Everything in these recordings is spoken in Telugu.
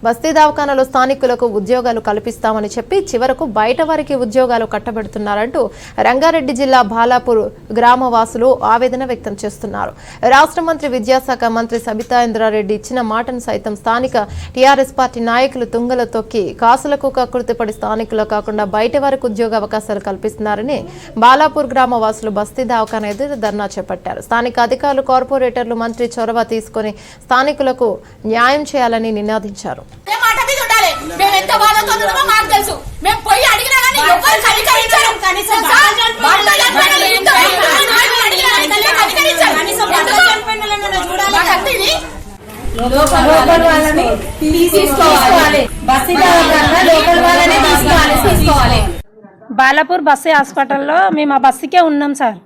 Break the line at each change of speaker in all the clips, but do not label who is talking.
బస్తీ దవాఖానాలో స్థానికులకు ఉద్యోగాలు కల్పిస్తామని చెప్పి చివరకు బయట వారికి ఉద్యోగాలు కట్టబెడుతున్నారంటూ రంగారెడ్డి జిల్లా బాలాపూర్ గ్రామవాసులు ఆవేదన వ్యక్తం చేస్తున్నారు. రాష్ట్ర మంత్రి విద్యాశాఖ మంత్రి సబితా ఇంద్రారెడ్డి ఇచ్చిన మాటను సైతం స్థానిక టీఆర్ఎస్ పార్టీ నాయకులు తుంగలో తొక్కి కాసులకు కకృతిపడి స్థానికులు కాకుండా బయట వారికి ఉద్యోగ అవకాశాలు కల్పిస్తున్నారని బాలాపూర్ గ్రామవాసులు బస్తీ దవాఖానా ఎదుట ధర్నా చేపట్టారు. స్థానిక అధికారులు, కార్పొరేటర్లు మంత్రి చొరవ తీసుకుని స్థానికులకు న్యాయం చేయాలని నినాదించారు.
బాలాపూర్ బస్సు హాస్పిటల్లో మేము ఆ బస్సుకే ఉన్నాం సార్.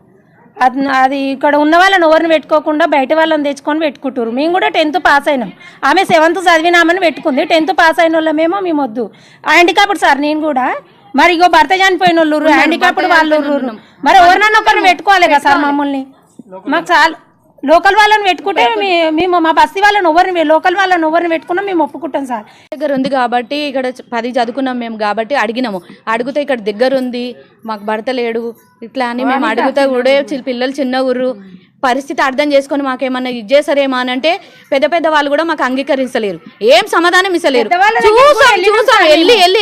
అది ఇక్కడ ఉన్న వాళ్ళని ఎవరిని పెట్టుకోకుండా బయట వాళ్ళని తెచ్చుకొని పెట్టుకుంటారు. మేము కూడా 10th పాస్ అయినాం. ఆమె 7th చదివినామని పెట్టుకుంది. 10th పాస్ అయిన వాళ్ళమేమో మేము వద్దు. హ్యాండికాప్డ్ సార్ నేను కూడా. మరి ఇగో భర్త చనిపోయిన వాళ్ళు హ్యాండికాప్డ్ వాళ్ళు మరి ఎవరినన్నా ఒకరిని పెట్టుకోవాలి కదా సార్. మమ్మల్ని మాకు చాలా లోకల్ వాళ్ళని పెట్టుకుంటే మేము మా బస్తీ వాళ్ళని ఎవరిని లోకల్ వాళ్ళని ఎవరిని పెట్టుకున్నాం మేము ఒప్పుకుంటాం సార్.
దగ్గర ఉంది కాబట్టి ఇక్కడ 10 చదువుకున్నాం మేము కాబట్టి అడిగినాము. అడిగితే ఇక్కడ దగ్గర ఉంది, మాకు భర్త లేడు ఇట్లా అని మేము అడిగితే కూడా పిల్లలు చిన్న ఊరు పరిస్థితి అర్థం చేసుకొని మాకేమన్నా ఇది చేస్తారేమో అని అంటే పెద్ద పెద్ద వాళ్ళు కూడా మాకు అంగీకరించలేరు, ఏం సమాధానం ఇస్తలేరు. చూసాం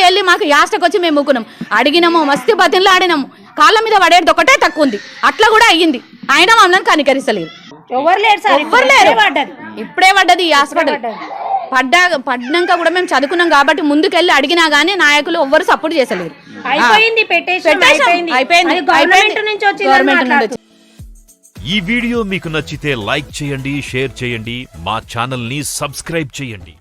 వెళ్ళి మాకు యాస్టకు వచ్చి మేము ఊకున్నాం, అడిగినాము, మస్తు బతిన్లు ఆడినాము, కాళ్ళ మీద పడేది ఒకటే తక్కువ ఉంది, అట్లా కూడా అయ్యింది. అయినా మమ్మల్ని కనికరిస్తలేరు.
ఎవరు లేరు సార్,
ఎవ్వరు లేరు. ఇప్పుడే పడ్డది ఈ హాస్పిటల్. పడ్డాక కూడా మేము చదువుకున్నాం కాబట్టి ముందుకెళ్ళి అడిగినా గానీ నాయకులు ఎవ్వరు సపోర్ట్ చేసలేరు. అయిపోయింది గవర్నమెంట్ నుంచి.
ఈ వీడియో మీకు నచ్చితే లైక్ చేయండి, షేర్ చేయండి, మా ఛానల్ ని సబ్స్క్రైబ్ చేయండి.